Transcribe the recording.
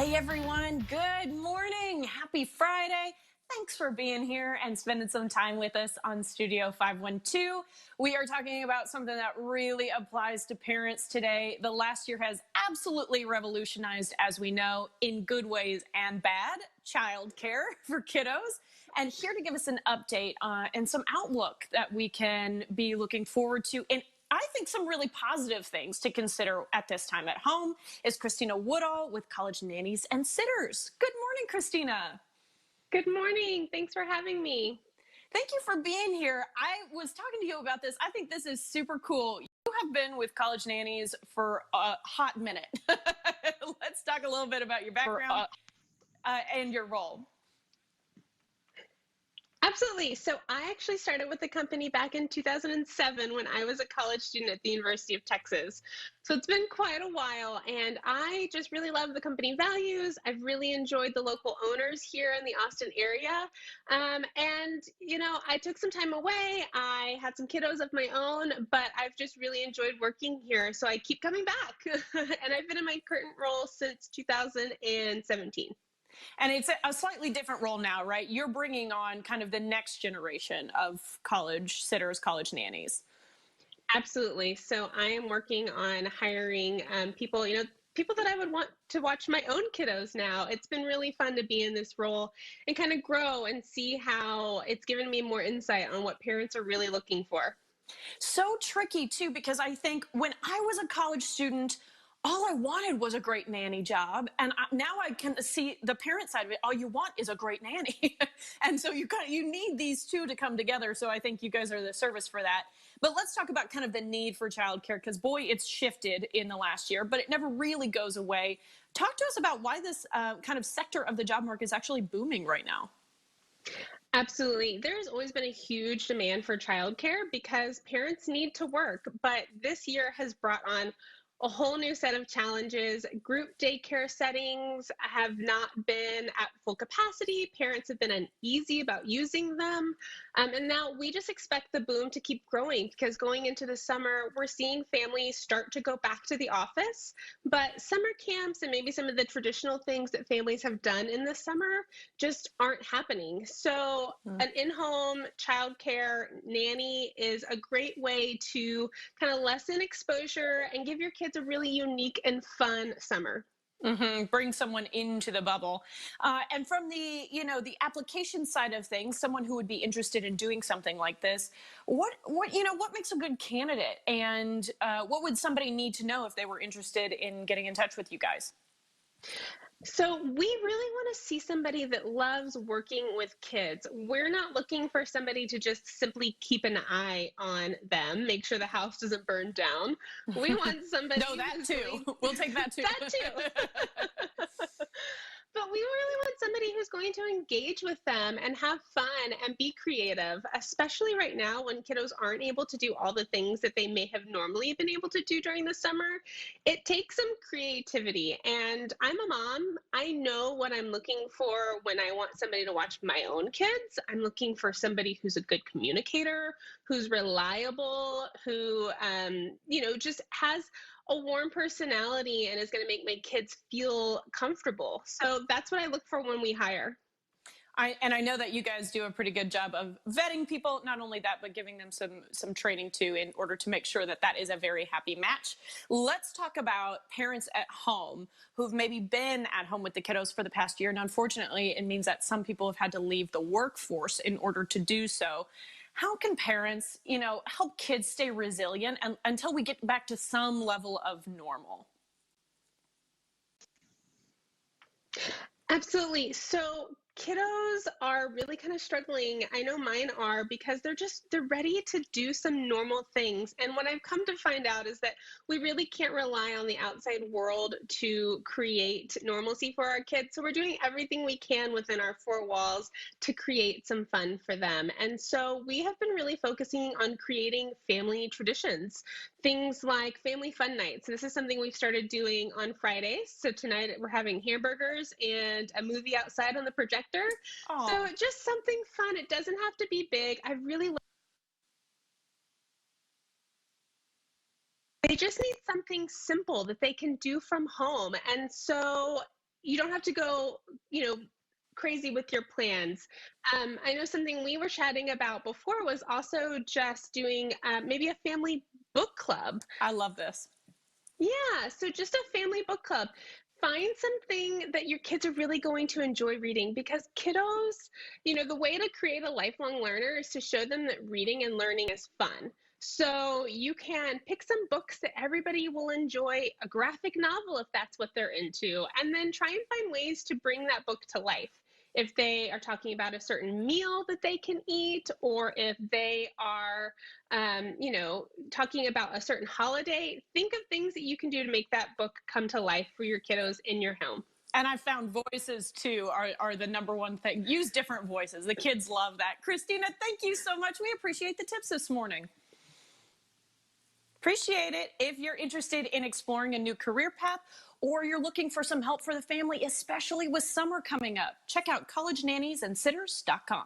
Hey everyone, good morning. Happy Friday. Thanks for being here and spending some time with us on Studio 512. We are talking about something that really applies to parents today. The last year has absolutely revolutionized, as we know, in good ways and bad, childcare for kiddos. And here to give us an update and some outlook that we can be looking forward to, and I think some really positive things to consider at this time at home, is Christina Woodall with College Nannies and Sitters. Good morning, Christina. Good morning. Thanks for having me. Thank you for being here. I was talking to you about this. I think this is super cool. You have been with College Nannies for a hot minute. Let's talk a little bit about your background and your role. Absolutely. So I actually started with the company back in 2007 when I was a college student at the University of Texas. So it's been quite a while, and I just really love the company values. I've really enjoyed the local owners here in the Austin area. I took some time away. I had some kiddos of my own, but I've just really enjoyed working here. So I keep coming back. And I've been in my current role since 2017. And it's a slightly different role now, right? You're bringing on kind of the next generation of college sitters, college nannies. Absolutely. So I am working on hiring people, people that I would want to watch my own kiddos now. It's been really fun to be in this role and kind of grow and see how it's given me more insight on what parents are really looking for. So tricky too, because I think when I was a college student, all I wanted was a great nanny job. And now I can see the parent side of it. All you want is a great nanny. And so you need these two to come together. So I think you guys are the service for that. But let's talk about kind of the need for childcare, because boy, it's shifted in the last year, but it never really goes away. Talk to us about why this kind of sector of the job market is actually booming right now. Absolutely. There has always been a huge demand for childcare because parents need to work, but this year has brought on a whole new set of challenges. Group daycare settings have not been at full capacity. Parents have been uneasy about using them. And now we just expect the boom to keep growing because going into the summer, we're seeing families start to go back to the office. But summer camps and maybe some of the traditional things that families have done in the summer just aren't happening. So an in-home childcare nanny is a great way to kind of lessen exposure and give your kids a really unique and fun summer. Bring someone into the bubble. And from the application side of things, someone who would be interested in doing something like this, what makes a good candidate, and what would somebody need to know if they were interested in getting in touch with you guys? So we really want to see somebody that loves working with kids. We're not looking for somebody to just simply keep an eye on them, make sure the house doesn't burn down. We want somebody. No, that too. We'll take that too. That too. But we really want somebody who's going to engage with them and have fun and be creative, especially right now when kiddos aren't able to do all the things that they may have normally been able to do during the summer. It takes some creativity. And I'm a mom. I know what I'm looking for when I want somebody to watch my own kids. I'm looking for somebody who's a good communicator, who's reliable, who, just has a warm personality and is going to make my kids feel comfortable. So that's what I look for when we hire. I know that you guys do a pretty good job of vetting people. Not only that, but giving them some training too, in order to make sure that that is a very happy match. Let's talk about parents at home who've maybe been at home with the kiddos for the past year. And unfortunately, it means that some people have had to leave the workforce in order to do so. How can parents, help kids stay resilient until we get back to some level of normal? Absolutely. So kiddos are really kind of struggling. I know mine are because they're ready to do some normal things. And what I've come to find out is that we really can't rely on the outside world to create normalcy for our kids. So we're doing everything we can within our four walls to create some fun for them. And so we have been really focusing on creating family traditions, things like family fun nights. This is something we've started doing on Fridays. So tonight we're having hamburgers and a movie outside on the projector. Aww. So just something fun. It doesn't have to be big. They just need something simple that they can do from home. And so you don't have to go, crazy with your plans. I know something we were chatting about before was also just doing maybe a family book club. I love this. Yeah, so just a family book club. Find something that your kids are really going to enjoy reading because kiddos, the way to create a lifelong learner is to show them that reading and learning is fun. So you can pick some books that everybody will enjoy, a graphic novel if that's what they're into, and then try and find ways to bring that book to life. If they are talking about a certain meal that they can eat, or if they are talking about a certain holiday, think of things that you can do to make that book come to life for your kiddos in your home. And I found voices too are the number one thing. Use different voices. The kids love that. Christina, thank you so much. We appreciate the tips this morning. Appreciate it. If you're interested in exploring a new career path or you're looking for some help for the family, especially with summer coming up, check out collegenanniesandsitters.com.